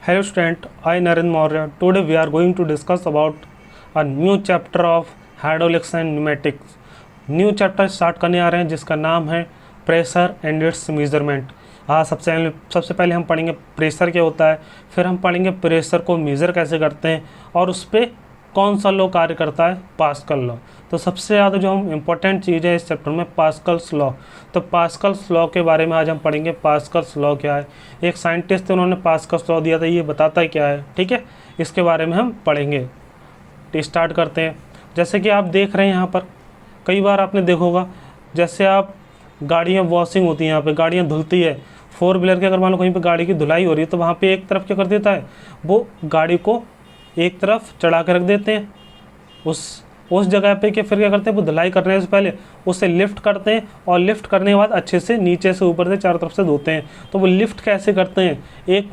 Hello student, I Narendra Maurya. Today we are going to discuss about a new chapter of hydraulics and pneumatics. New chapter start करने आ रहे हैं जिसका नाम है pressure and it's measurement. सबसे पहले हम पढ़ेंगे प्रेशर क्या होता है, फिर हम पढ़ेंगे प्रेशर को मेज़र कैसे करते हैं और उस पर कौन सा लॉ कार्य करता है, पास्कल लॉ। तो सबसे ज़्यादा जो हम इम्पोर्टेंट चीज़ है इस चैप्टर में पास्कल्स लॉ। तो पास्कल्स लॉ के बारे में आज हम पढ़ेंगे। पास्कल्स लॉ क्या है, एक साइंटिस्ट थे उन्होंने पास्कल्स लॉ दिया था, ये बताता है क्या है, ठीक है, इसके बारे में हम पढ़ेंगे। तो स्टार्ट करते हैं। जैसे कि आप देख रहे हैं यहाँ पर, कई बार आपने देखा होगा, जैसे आप गाड़ियाँ वॉशिंग होती हैं, यहाँ पे गाड़ियाँ धुलती है, 4 व्हीलर की अगर मान लो कहीं पे गाड़ी की धुलाई हो रही है तो वहाँ पे एक तरफ क्या कर देता है, वो गाड़ी को एक तरफ चढ़ा के रख देते हैं उस जगह पे कि फिर क्या करते हैं, वो धुलाई करने से पहले उसे लिफ्ट करते हैं और लिफ्ट करने के बाद अच्छे से नीचे से ऊपर से चारों तरफ से धोते हैं। तो वो लिफ्ट कैसे करते हैं, एक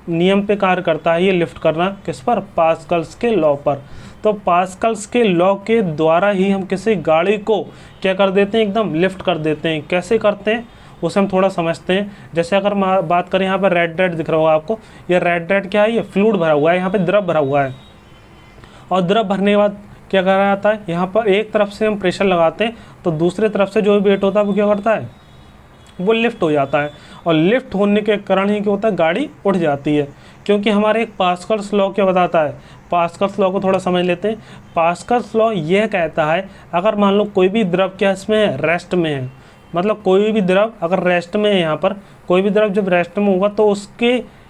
नियम पे कार्य करता है ये लिफ्ट करना, किस पर, पास्कल्स के लॉ पर। तो पास्कल्स के लॉ के द्वारा ही हम किसी गाड़ी को क्या कर देते हैं, एकदम लिफ्ट कर देते हैं। कैसे करते हैं उसे हम थोड़ा समझते हैं। जैसे अगर बात करें, यहाँ पर रेड दिख रहा होगा आपको, ये रेड क्या है, ये फ्लूइड भरा हुआ है, यहाँ पे द्रव भरा हुआ है। और द्रव भरने के बाद क्या करा जाता है, यहाँ पर एक तरफ से हम प्रेशर लगाते हैं तो दूसरे तरफ से जो वेट होता है वो क्या करता है, वो लिफ्ट हो जाता है। और लिफ्ट होने के कारण ही क्या होता है, गाड़ी उठ जाती है। क्योंकि हमारे एक पास्कल्स लॉ क्या बताता है, पास्कल्स लॉ को थोड़ा समझ लेते हैं। पास्कल्स लॉ यह कहता है, अगर मान लो कोई भी द्रव क्या इसमें है, रेस्ट में है, मतलब कोई भी द्रव अगर रेस्ट में है, यहाँ पर कोई भी द्रव जब रेस्ट में होगा तो उसके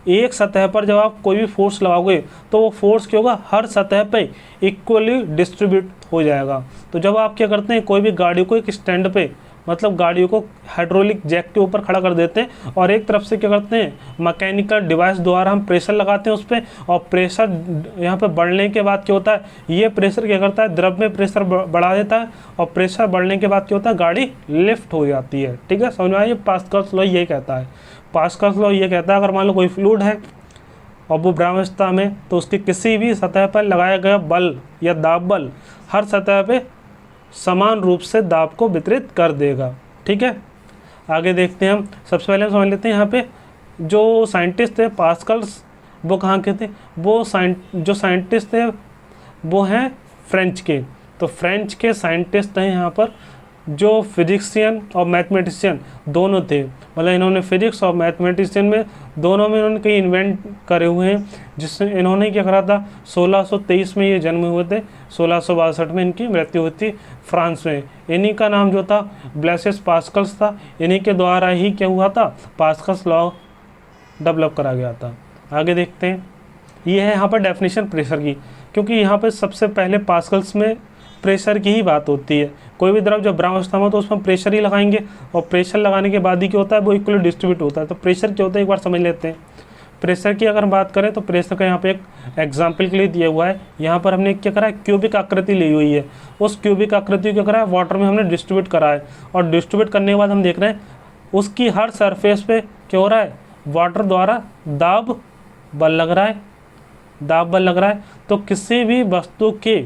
एक सतह पर जब आप कोई भी फोर्स लगाओगे तो वो फोर्स क्या होगा, हर सतह पे इक्वली डिस्ट्रीब्यूट हो जाएगा। तो जब आप क्या करते हैं, कोई भी गाड़ी को एक स्टैंड पे, मतलब गाड़ियों को हाइड्रोलिक जैक के ऊपर खड़ा कर देते हैं और एक तरफ से क्या करते हैं, मैकेनिकल डिवाइस द्वारा हम प्रेशर लगाते हैं उस पर। और प्रेशर यहाँ पे बढ़ने के बाद क्या होता है, ये प्रेशर क्या करता है, द्रव में प्रेशर बढ़ा देता है और प्रेशर बढ़ने के बाद क्या होता है, गाड़ी लिफ्ट हो जाती है। ठीक है, समझ में आया। पास्कल्स लॉ ये कहता है, पास्कल्स लॉ ये कहता है, अगर मान लो कोई फ्लूइड है और वो भ्राम्यवस्था में, तो उसकी किसी भी सतह पर लगाया गया बल या दाब बल हर सतह पे समान रूप से दाब को वितरित कर देगा। ठीक है, आगे देखते हैं हम। सबसे पहले हम समझ लेते हैं, यहाँ पे जो साइंटिस्ट थे पास्कल्स, वो कहाँ के थे, वो जो साइंटिस्ट थे वो हैं फ्रेंच के। तो फ्रेंच के साइंटिस्ट हैं यहाँ पर, जो फिजिक्सियन और मैथमेटिशियन दोनों थे। मतलब इन्होंने फिजिक्स और मैथमेटिशियन में दोनों में इन्होंने कई इन्वेंट करे हुए हैं। जिससे इन्होंने क्या करा था, 1623 में ये जन्म हुए थे, 1662 में इनकी मृत्यु हुई थी फ्रांस में। इन्हीं का नाम जो था ब्लेसेस पास्कल्स था। इन्हीं के द्वारा ही क्या हुआ था, पास्कल्स लॉ डेवलप करा गया था। आगे देखते हैं, ये है यहाँ पर डेफिनेशन प्रेशर की, क्योंकि यहाँ पर सबसे पहले पास्कल्स में प्रेशर की ही बात होती है। कोई भी द्रव जब भ्राम्यवस्था में तो उसमें प्रेशर ही लगाएंगे और प्रेशर लगाने के बाद ही क्या होता है, वो इक्वली डिस्ट्रीब्यूट होता है। तो प्रेशर क्या होता है एक बार समझ लेते हैं। प्रेशर की अगर बात करें तो प्रेशर का यहाँ पे एक एग्जाम्पल के लिए दिया हुआ है। यहाँ पर हमने क्या करा है, क्यूबिक आकृति ली हुई है। उस क्यूबिक आकृति को क्या करा है, वाटर में हमने डिस्ट्रीब्यूट करा है। और डिस्ट्रीब्यूट करने के बाद हम देख रहे हैं उसकी हर सरफेस पे क्या हो रहा है, वाटर द्वारा दाब बल लग रहा है, दाब बल लग रहा है। तो किसी भी वस्तु के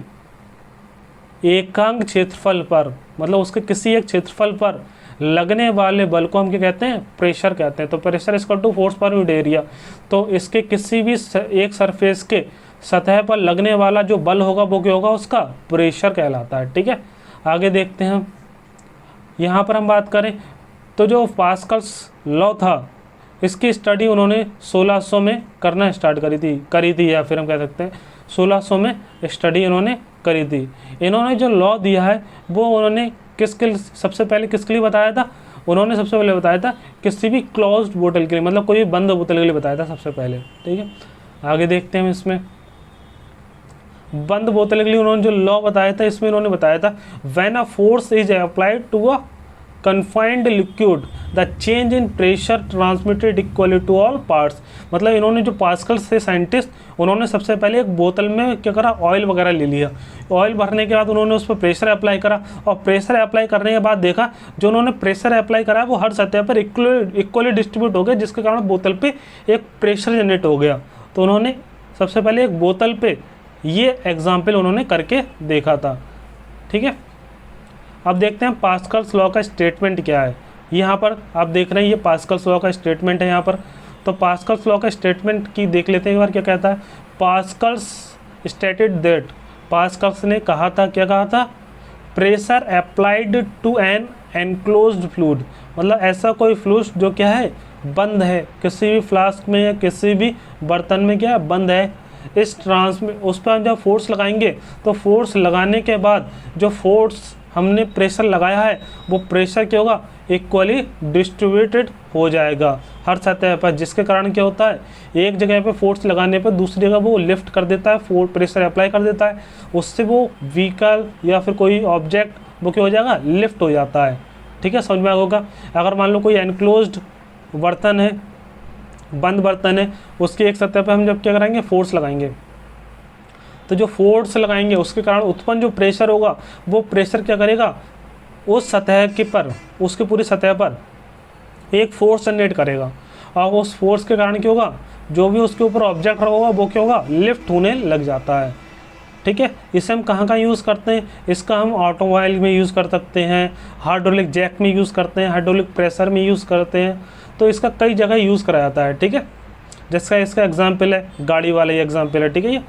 एकांक क्षेत्रफल पर, मतलब उसके किसी एक क्षेत्रफल पर लगने वाले बल को हम क्या कहते हैं, प्रेशर कहते हैं। तो pressure equal to force per unit area. तो इसके किसी भी एक सरफेस के सतह पर लगने वाला जो बल होगा वो क्या होगा, उसका प्रेशर कहलाता है। ठीक है, आगे देखते हैं हम। यहाँ पर हम बात करें तो जो पास्कल्स लॉ था, इसकी स्टडी उन्होंने 1600 में करना स्टार्ट करी थी, या फिर हम कह सकते हैं 1600 में स्टडी इन्होंने करी थी। इन्होंने जो लॉ दिया है वो उन्होंने सबसे पहले किसके लिए बताया था, उन्होंने सबसे पहले बताया था किसी भी क्लोज्ड बोतल के लिए, मतलब कोई भी बंद बोतल के लिए बताया था सबसे पहले। ठीक है, आगे देखते हैं हम। इसमें बंद बोतल के लिए उन्होंने जो लॉ बताया था, इसमें उन्होंने बताया था, when a force is applied to a confined liquid the change in pressure transmitted equally to all parts। मतलब इन्होंने जो पास्कल्स थे साइंटिस्ट, उन्होंने सबसे पहले एक बोतल में क्या करा, ऑयल वगैरह ले लिया। ऑयल भरने के बाद उन्होंने उस पर प्रेशर अप्लाई करा और प्रेशर अप्लाई करने के बाद देखा जो उन्होंने प्रेशर अप्लाई करा वो हर सतह पर इक्वली डिस्ट्रीब्यूट हो गया, जिसके कारण बोतल पे एक प्रेशर जनरेट हो गया। तो उन्होंने सबसे पहले एक बोतल पे ये एग्जाम्पल उन्होंने करके देखा था। ठीक है, अब देखते हैं पास्कल्स लॉ का स्टेटमेंट क्या है। यहाँ पर आप देख रहे हैं, ये पास्कल्स लॉ का स्टेटमेंट है। यहाँ पर तो पास्कल्स लॉ का स्टेटमेंट की देख लेते हैं एक बार, क्या कहता है। पास्कल्स स्टेटेड दैट, पास्कल्स ने कहा था, क्या कहा था, pressure applied to an enclosed fluid, मतलब ऐसा कोई फ्लूइड जो क्या है, बंद है, किसी भी फ्लास्क में या किसी भी बर्तन में क्या है, बंद है, इस ट्रांसमिट उस पर जब फोर्स लगाएंगे तो फोर्स लगाने के बाद जो फोर्स हमने प्रेशर लगाया है वो प्रेशर क्या होगा, इक्वली डिस्ट्रीब्यूटेड हो जाएगा हर सतह पर, जिसके कारण क्या होता है, एक जगह पे फोर्स लगाने पर दूसरी जगह वो लिफ्ट कर देता है, प्रेशर अप्लाई कर देता है, उससे वो व्हीकल या फिर कोई ऑब्जेक्ट वो क्या हो जाएगा, लिफ्ट हो जाता है। ठीक है, समझ में होगा। अगर मान लो कोई एनक्लोज्ड बर्तन है, बंद बर्तन है, उसकी एक सतह पर हम जब क्या कराएंगे, फोर्स लगाएंगे, तो जो फोर्स लगाएंगे उसके कारण उत्पन्न जो प्रेशर होगा वो प्रेशर क्या करेगा, उस सतह के पर, उसकी पूरी सतह पर एक फोर्स जनरेट करेगा, और उस फोर्स के कारण क्या होगा, जो भी उसके ऊपर ऑब्जेक्ट होगा वो क्या होगा, लिफ्ट होने लग जाता है। ठीक है, इसे हम कहाँ यूज़ करते हैं, इसका हम ऑटोमोबाइल में यूज़ कर सकते हैं, हाइड्रोलिक जैक में यूज़ करते हैं, हाइड्रोलिक प्रेशर में यूज़ करते हैं, तो इसका कई जगह यूज़ करा जाता है। ठीक है, जैसा इसका एग्जाम्पल है, गाड़ी वाला ये एग्जाम्पल है। ठीक है,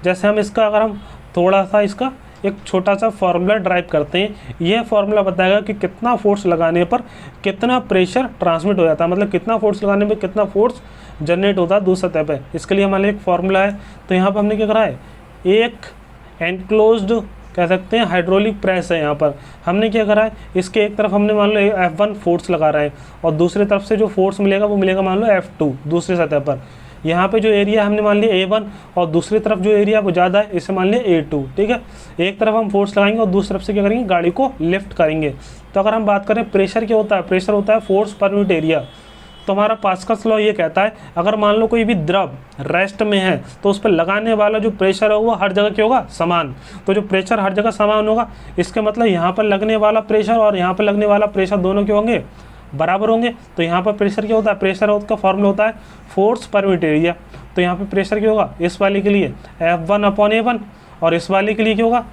जैसे हम इसका अगर हम थोड़ा सा इसका एक छोटा सा फार्मूला ड्राइव करते हैं, यह फार्मूला बताएगा कि कितना फोर्स लगाने पर कितना प्रेशर ट्रांसमिट हो जाता है, मतलब कितना फोर्स लगाने पर कितना फोर्स जनरेट होता है दूसरी सतह पे। इसके लिए हमारे एक फार्मूला है, तो यहाँ पर हमने क्या करा है, एक एनक्लोज्ड कह सकते हैं हाइड्रोलिक प्रेस है, यहाँ पर हमने क्या करा है, इसके एक तरफ हमने मान लो F1 फोर्स लगा रहे हैं और दूसरी तरफ से जो फोर्स मिलेगा वो मिलेगा मान लो F2 दूसरी सतह पर। यहाँ पे जो एरिया हमने मान लिया A1 और दूसरी तरफ जो एरिया वो ज़्यादा है, इसे मान लिया A2। ठीक है, एक तरफ हम फोर्स लगाएंगे और दूसरी तरफ से क्या करेंगे, गाड़ी को लिफ्ट करेंगे। तो अगर हम बात करें प्रेशर क्या होता है, प्रेशर होता है फोर्स पर यूनिट एरिया। तो हमारा पास्कल्स लॉ ये कहता है, अगर मान लो कोई भी द्रव रेस्ट में है तो उस पर लगाने वाला जो प्रेशर होगा हर जगह क्या होगा, समान। तो जो प्रेशर हर जगह समान होगा, इसके मतलब यहाँ पर लगने वाला प्रेशर और यहाँ पर लगने वाला प्रेशर दोनों क्या होंगे, बराबर होंगे। तो यहाँ पर प्रेशर क्या होता है, प्रेशर का फॉर्मूला होता है फोर्स पर यूनिट एरिया। तो यहाँ पर प्रेशर क्या होगा, इस वाले के लिए F1/A1 और इस वाले के लिए क्या होगा,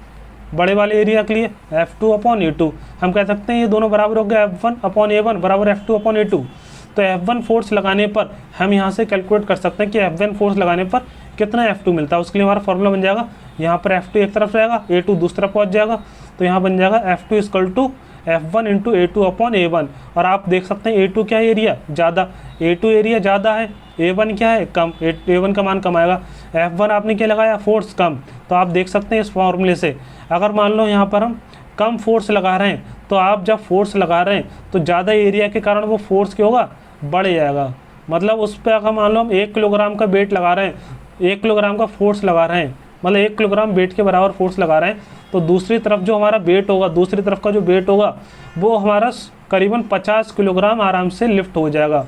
बड़े वाले एरिया के लिए F2/A2। हम कह सकते हैं ये दोनों बराबर हो गया, F1/A1 बराबर F2/A2। तो F1 फोर्स लगाने पर हम यहाँ से कैलकुलेट कर सकते हैं कि F1 फोर्स लगाने पर कितना F2 मिलता है। उसके लिए हमारा फॉर्मूला बन जाएगा, यहाँ पर F2 एक तरफ रहेगा, A2 दूसरी तरफ पहुँच जाएगा, तो यहाँ बन जाएगा F2 = F1 × A2/A1। और आप देख सकते हैं A2 क्या है, एरिया ज़्यादा, A2 एरिया ज़्यादा है, A1 क्या है, कम, A1 का मान कम आएगा। F1 आपने क्या लगाया, फोर्स कम। तो आप देख सकते हैं इस फॉर्मूले से, अगर मान लो यहाँ पर हम कम फोर्स लगा रहे हैं, तो आप जब फोर्स लगा रहे हैं तो ज़्यादा एरिया के कारण वो फोर्स क्या होगा, बढ़ जाएगा। मतलब उस पर अगर मान लो हम 1 किलोग्राम का वेट लगा रहे हैं, 1 किलोग्राम का फोर्स लगा रहे हैं, मतलब 1 किलोग्राम वेट के बराबर फोर्स लगा रहे हैं, तो दूसरी तरफ जो हमारा वेट होगा, दूसरी तरफ का जो वेट होगा वो हमारा करीबन 50 किलोग्राम आराम से लिफ्ट हो जाएगा।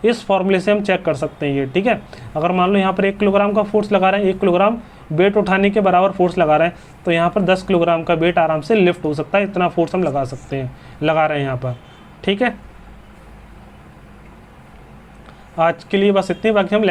इस फॉर्मूले से हम चेक कर सकते हैं ये। ठीक है, अगर मान लो यहाँ पर 1 किलोग्राम का फोर्स लगा रहे हैं, 1 किलोग्राम वेट उठाने के बराबर फोर्स लगा रहे हैं, तो यहाँ पर 10 किलोग्राम का वेट आराम से लिफ्ट हो सकता है, इतना फोर्स हम लगा सकते हैं, लगा रहे हैं यहाँ पर। ठीक है, आज के लिए बस इतनी, बाकी हम